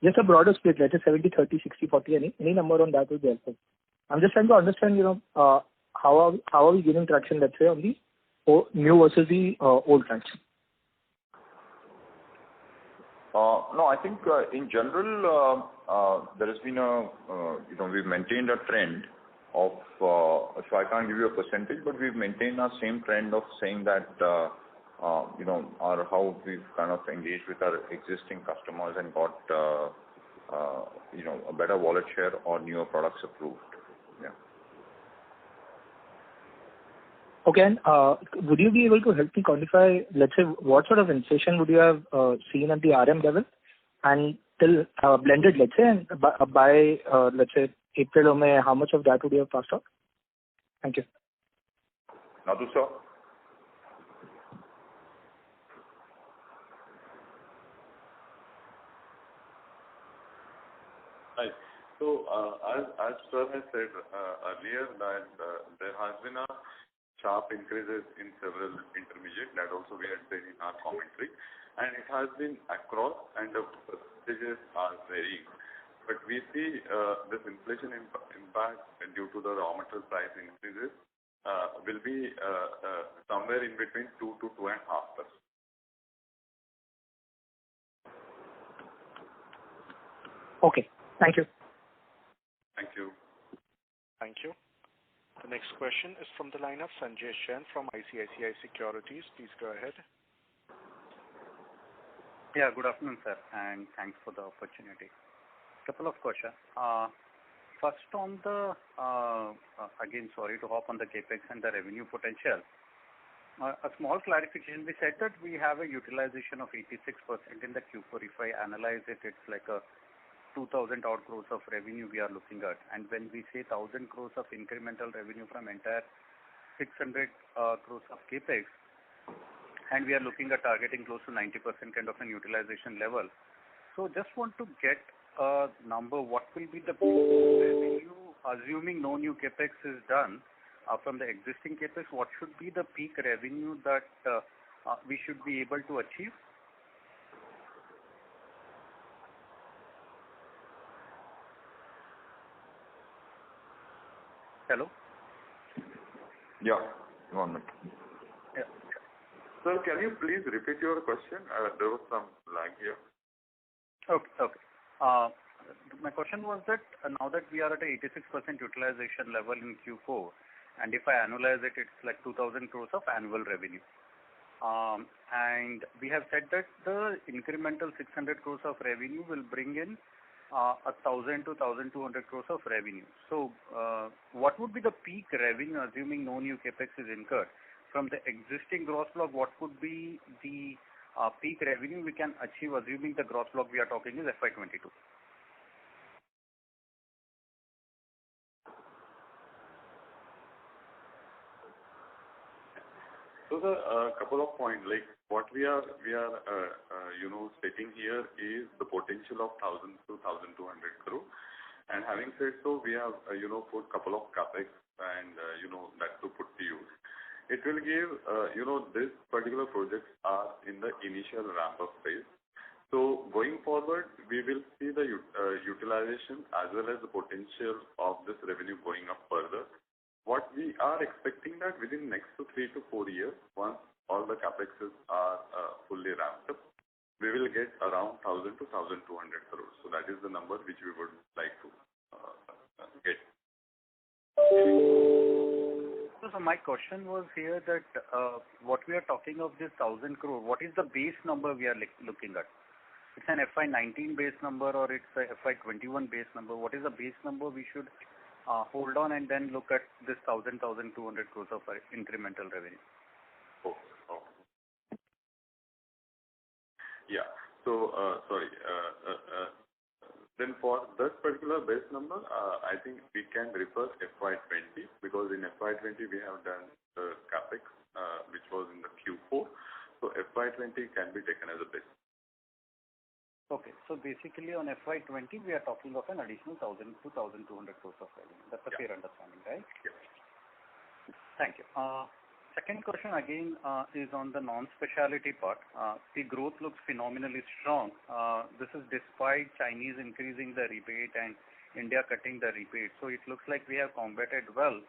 Just a broader split, let's say 70-30, 60-40, any number on that would be helpful. I'm just trying to understand, how are we gaining traction, let's say, on the new versus the old clients? No, I think in general, there has been we've maintained a trend of, so I can't give you a percentage, but we've maintained our same trend of saying that, how we've kind of engaged with our existing customers and got, a better wallet share or newer products approved. Yeah. Okay. And would you be able to help me quantify, let's say, what sort of inflation would you have seen at the RM level and till blended, let's say, and by let's say, April or May, how much of that would you have passed on? Thank you. Nadu, sir. Hi. So, as sir has said earlier, that there has been a sharp increases in several intermediate, that also we had said in our commentary, and it has been across, and the percentages are varying. But we see this inflation impact due to the raw material price increases will be somewhere in between 2 to 2.5%. Okay. Thank you. Thank you. Thank you. The next question is from the line of Sanjay Jain from ICICI Securities. Please go ahead. Yeah, good afternoon, sir, and thanks for the opportunity. Couple of questions. First on the, again, sorry to hop on the capex and the revenue potential. A small clarification, we said that we have a utilization of 86% in the Q4. If I analyze it, it's like a 2,000 odd crores of revenue we are looking at. And when we say 1,000 crores of incremental revenue from entire 600 crores of capex, and we are looking at targeting close to 90% kind of an utilization level. So just want to get a number, what will be the revenue, assuming no new capex is done from the existing capex, what should be the peak revenue that we should be able to achieve? Hello? Yeah, 1 minute. Yeah. Sir, can you please repeat your question? There was some lag here. Okay. My question was that now that we are at a 86% utilization level in Q4, and if I annualize it, it's like 2,000 crores of annual revenue. And we have said that the incremental 600 crores of revenue will bring in 1,000 to 1,200 crores of revenue. So, what would be the peak revenue, assuming no new capex is incurred, from the existing gross block? What could be the peak revenue we can achieve, assuming the gross block we are talking is FY22? So the couple of points, like what we are stating here is the potential of 1,000 to 1,200 crore. And having said so, we have put couple of capex and that to put to use. It will give this particular projects are in the initial ramp up phase. So going forward, we will see the utilization as well as the potential of this revenue going up further. What we are expecting that within next 3 to 4 years, once all the capexes are fully ramped up, we will get around 1,000 to 1,200 crores. So that is the number which we would like to get. So my question was here that what we are talking of this 1,000 crore, what is the base number we are looking at? It's an FY19 base number or it's a FY21 base number? What is the base number we should hold on and then look at this 1,200 crores of incremental revenue? Oh. Yeah. So, sorry. Then for that particular base number, I think we can refer FY20 because in FY20 we have done the capex which was in the Q4. So FY20 can be taken as a base. Okay. So basically on FY20, we are talking of an additional 1,000 to 1,200 crores of revenue. That's a fair understanding, right? Yes. Thank you. Second question again is on the non-specialty part. The growth looks phenomenally strong. This is despite Chinese increasing the rebate and India cutting the rebate. So it looks like we have combated well.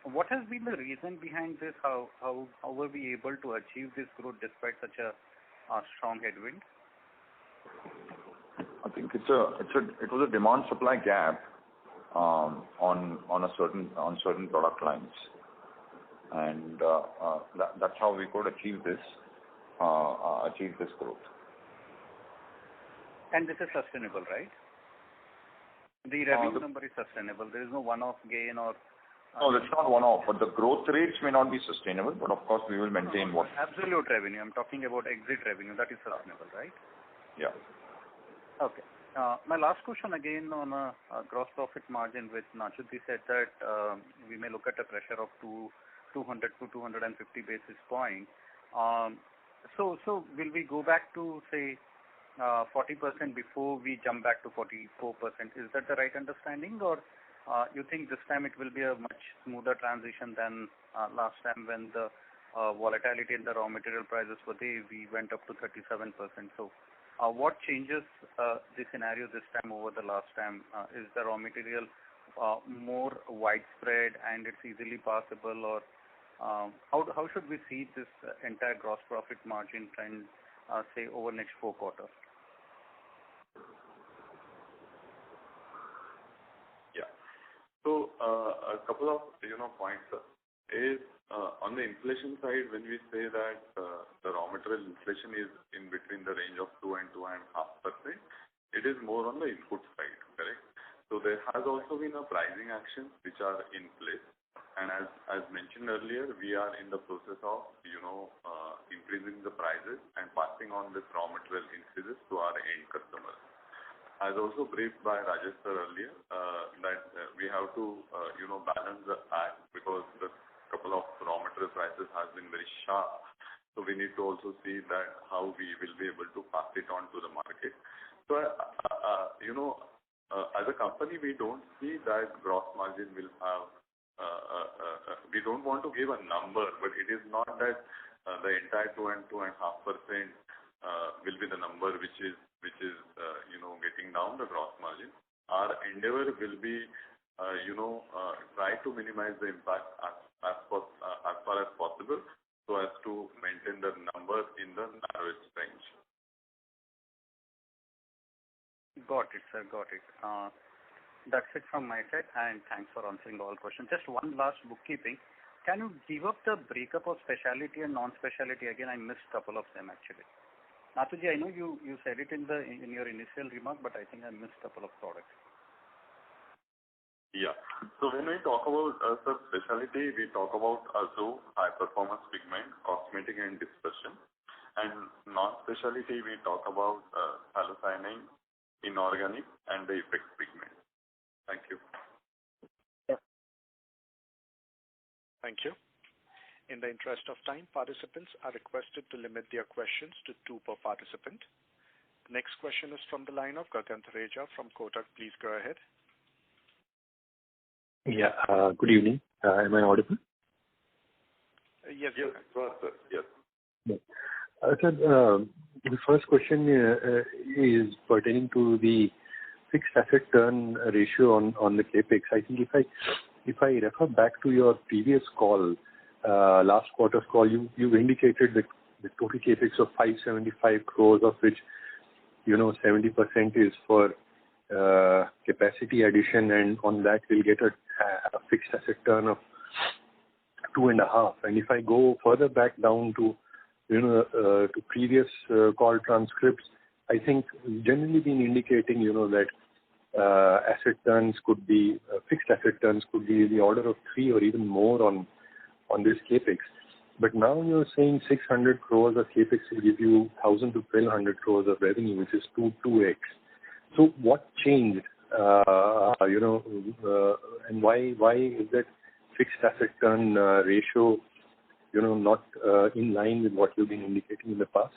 What has been the reason behind this? How were we able to achieve this growth despite such a strong headwind? I think it was a demand supply gap on certain product lines, and that's how we could achieve this growth. And this is sustainable, right? The revenue number is sustainable. There is no one-off gain or. No, that's not one-off, but the growth rates may not be sustainable, but of course we will maintain what. Absolute revenue. I'm talking about exit revenue. That is sustainable, right? Yeah. Okay. My last question again on a gross profit margin, which Nachuti said that we may look at a pressure of 200 to 250 basis points. So will we go back to say 40% before we jump back to 44%? Is that the right understanding, or you think this time it will be a much smoother transition than last time when the volatility in the raw material prices were there, we went up to 37%. So what changes the scenario this time over the last time? Is the raw material more widespread and it's easily passable, or how should we see this entire gross profit margin trend, say, over next 4 quarters? Yeah. So a couple of points is on the inflation side, when we say that the raw material inflation is in between the range of 2 and 2.5%, it is more on the input side, correct? So there has also been a pricing action which are in place, and as mentioned earlier, we are in the process of increasing the prices and passing on this raw material increases to our end customers. As also briefed by Rajesh sir earlier, that we have to balance the act because the couple of raw material prices has been very sharp. So we need to also see that how we will be able to pass it on to the market. So as a company, we don't see that gross margin will have. We don't want to give a number, but it is not that the entire 2 and 2.5% will be the number which is getting down the gross margin. Our endeavor will be try to minimize the impact as far as possible, so as to maintain the number in the narrowest range. Got it, sir. Got it. That's it from my side, and thanks for answering all questions. Just one last bookkeeping. Can you give up the breakup of specialty and non-specialty? Again, I missed a couple of them actually. Nathuji, I know you said it in your initial remark, but I think I missed a couple of products. Yeah. So when we talk about specialty, we talk about azo, high performance pigment, cosmetic and dispersion. And non-specialty, we talk about halocyanic, inorganic, and the effect pigment. Thank you. Yeah. Thank you. In the interest of time, participants are requested to limit their questions to 2 per participant. The next question is from the line of Gagan Thareja from Kotak. Please go ahead. Yeah. Good evening. Am I audible? Yes. Yes, sir. Yes. Yeah. Sir, the first question is pertaining to the fixed asset turn ratio on the capex. I think if I refer back to your previous call, last quarter's call, you indicated that the total capex of 575 crores, of which 70% is for capacity addition, and on that we'll get a fixed asset turn of 2.5. And if I go further back down to to previous call transcripts, I think generally been indicating that asset turns could be fixed asset turns could be the order of 3 or even more on this capex. But now you're saying 600 crores of capex will give you 1,000 to 1,200 crores of revenue, which is 2x. So what changed? And why is that fixed asset turn ratio, not in line with what you've been indicating in the past?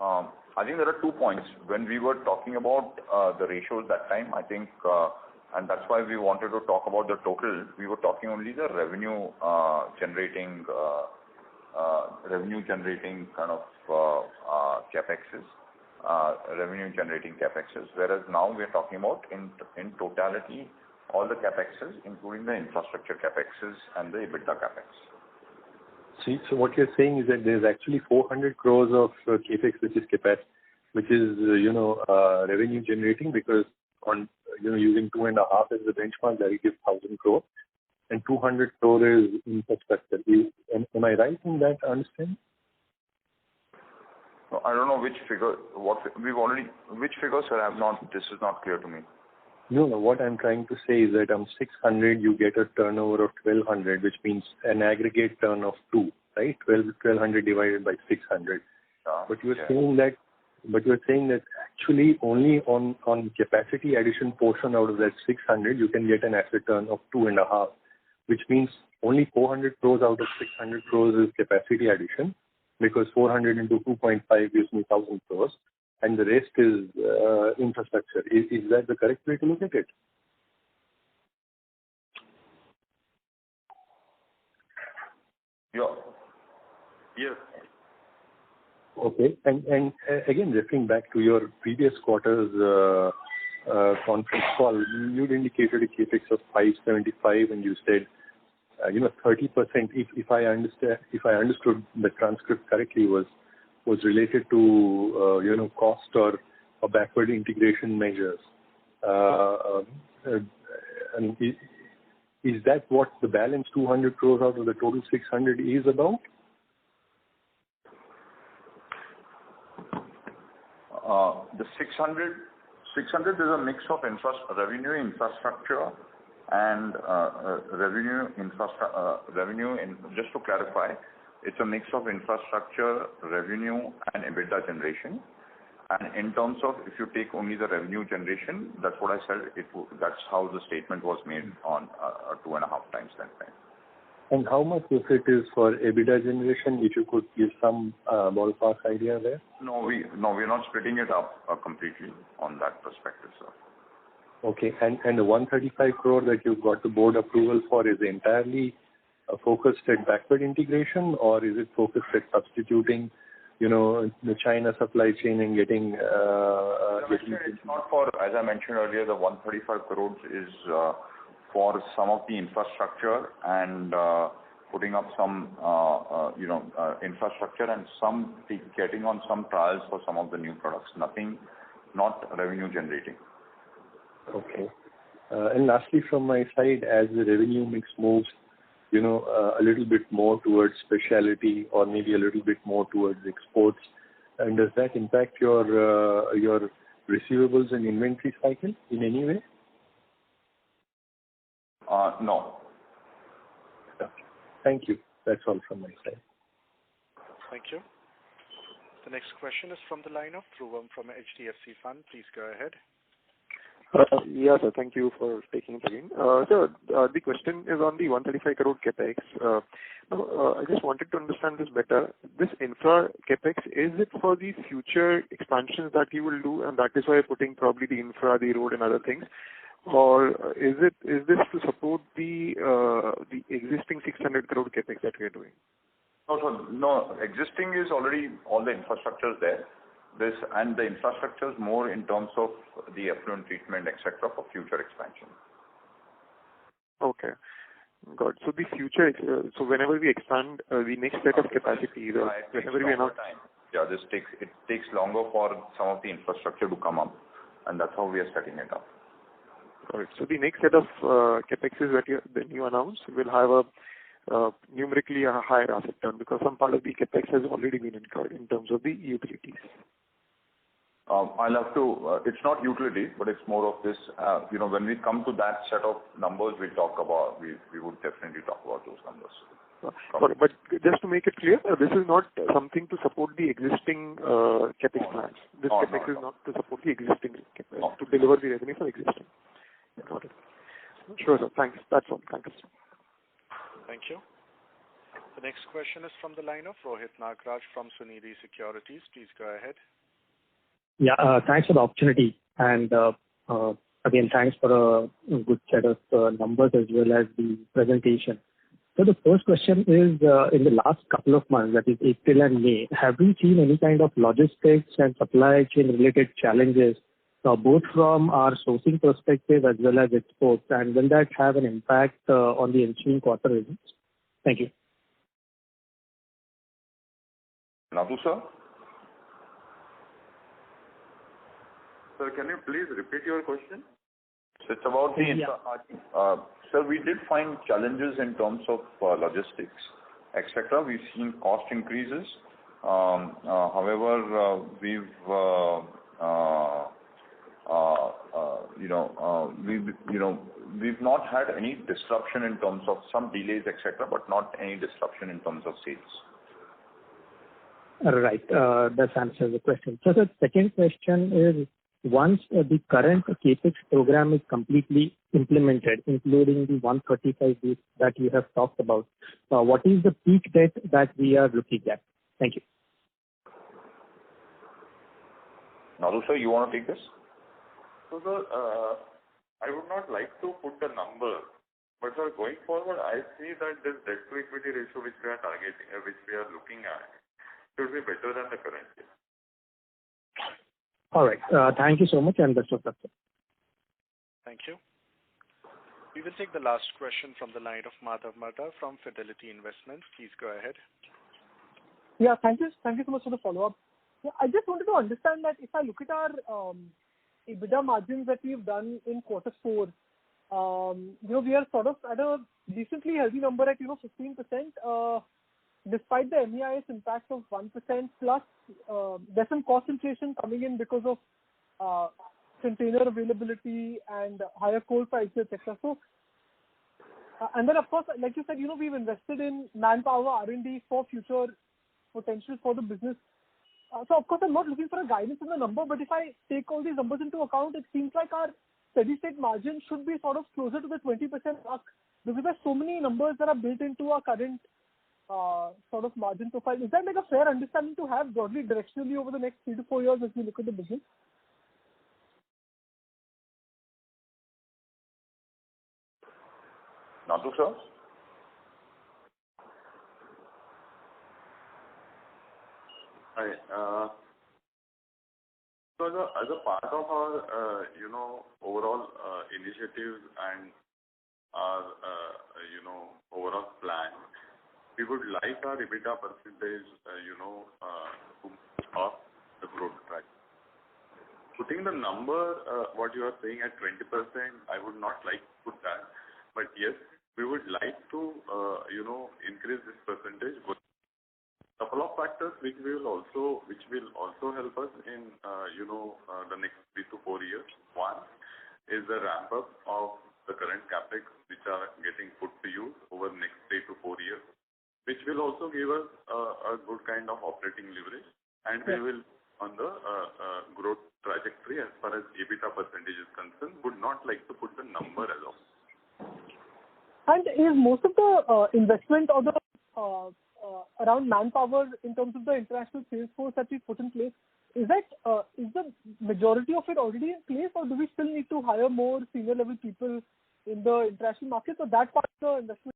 I think there are 2 points. When we were talking about the ratios that time, I think, and that's why we wanted to talk about the total. We were talking only the revenue generating kind of capexes, whereas now we are talking about in totality all the capexes, including the infrastructure capexes and the EBITDA capex. See, so what you're saying is that there's actually 400 crores of capex which is revenue generating, because on using 2.5 as the benchmark, that will give 1,000 crore, and 200 crore is infrastructure. Am I right in that understanding? No, I don't know which figure. Which figures, sir? This is not clear to me. No. What I'm trying to say is that on 600 you get a turnover of 1,200, which means an aggregate turn of 2, right? 1,200 divided by 600. But you're saying that actually only on capacity addition portion out of that 600 you can get an asset turn of 2.5, which means only 400 crores out of 600 crores is capacity addition, because 400 into 2.5 gives me 1,000 crores, and the rest is infrastructure. Is that the correct way to look at it? Yeah. Yes. Okay. And again, referring back to your previous quarter's conference call, you'd indicated a capex of 575, and you said 30%, if I understood the transcript correctly, was related to cost or backward integration measures. Is that what the balance 200 crores out of the total 600 is about? The 600 is a mix of revenue, infrastructure, and just to clarify, it's a mix of infrastructure, revenue, and EBITDA generation. And in terms of, if you take only the revenue generation, that's what I said, that's how the statement was made on 2.5 times that time. And how much of it is for EBITDA generation, if you could give some ballpark idea there? No, we're not splitting it up completely on that perspective, sir. Okay, and the 135 crore that you got the board approval for is entirely focused at backward integration, or is it focused at substituting, the China supply chain and getting... It's not for, as I mentioned earlier, the 135 crores is for some of the infrastructure and putting up some, infrastructure, and some getting on some trials for some of the new products. Not revenue generating. Okay. And lastly, from my side, as the revenue mix moves a little bit more towards specialty or maybe a little bit more towards exports? And does that impact your receivables and inventory cycle in any way? No. Okay. Thank you. That's all from my side. Thank you. The next question is from the line of Dhruvam from HDFC Fund. Please go ahead. Yeah, sir. Thank you for taking it again. Sir, the question is on the 135 crore capex. I just wanted to understand this better. This infra capex, is it for the future expansions that you will do, and that is why you're putting probably the infra, the road, and other things, or is this to support the existing 600 crore capex that we are doing? No. Existing is already all the infrastructure is there. And the infrastructure is more in terms of the effluent treatment, etc., for future expansion. Okay. Got it. So the future, so whenever we expand the next set of capacity, whenever we announce. Yeah, it takes longer for some of the infrastructure to come up, and that's how we are setting it up. Got it. So the next set of capexes that you announce will have numerically a higher asset turn because some part of the capex has already been incurred in terms of the utilities. I'll have to. It's not utility, but it's more of this. When we come to that set of numbers, we would definitely talk about those numbers. But just to make it clear, this is not something to support the existing capex plans. This capex is not to support the existing capex, to deliver the revenue for existing. Got it. Sure, sir. Thanks. That's all. Thanks. Thank you. The next question is from the line of Rohit Nagraj from Sunidhi Securities. Please go ahead. Yeah, thanks for the opportunity. And again, thanks for a good set of numbers as well as the presentation. So the first question is, in the last couple of months, that is April and May, have we seen any kind of logistics and supply chain related challenges, both from our sourcing perspective as well as exports? And will that have an impact on the ensuing quarter results? Thank you. Nathu, sir? Sir, can you please repeat your question? So it's about the sir, we did find challenges in terms of logistics, etc. We've seen cost increases. However, we've not had any disruption in terms of some delays, etc., but not any disruption in terms of sales. Right. That answers the question. So the second question is, once the current capex program is completely implemented, including the 135 weeks that you have talked about, what is the peak debt that we are looking at? Thank you. Nathu, sir, you want to take this? So, sir, I would not like to put a number, but sir, going forward, I see that this debt to equity ratio which we are targeting, which we are looking at, should be better than the current year. All right. Thank you so much, and best of luck. Thank you. We will take the last question from the line of Madhav Marda from Fidelity Investments. Please go ahead. Yeah, thank you. Thank you so much for the follow-up. Yeah, I just wanted to understand that if I look at our EBITDA margins that we've done in quarter 4, we are sort of at a decently healthy number at 15%. Despite the MEIS impact of 1%, plus there's some cost inflation coming in because of container availability and higher coal prices, etc. So, and then of course, like you said, we've invested in manpower, R&D for future potential for the business. So of course, I'm not looking for a guidance in the number, but if I take all these numbers into account, it seems like our steady-state margin should be sort of closer to the 20% mark, because there's so many numbers that are built into our current sort of margin profile. Is that like a fair understanding to have broadly directionally over the next 3 to 4 years as we look at the business? Nathu, sir? Hi. So as a part of our, overall initiatives and our, overall plan, we would like our EBITDA percentage, to off the growth track. Putting the number, what you are saying at 20%, I would not like to put that. But yes, we would like to, increase this percentage. Couple of factors which will also help us in, the next 3 to 4 years. One is the ramp up of the current capex which are getting put to use over the next 3 to 4 years, which will also give us a good kind of operating leverage, and we will on the growth trajectory as far as EBITDA percentage is concerned. Would not like to put the number as of. And is most of the investment or the around manpower in terms of the international sales force that we put in place, is the majority of it already in place, or do we still need to hire more senior level people in the international markets, or that part of the investment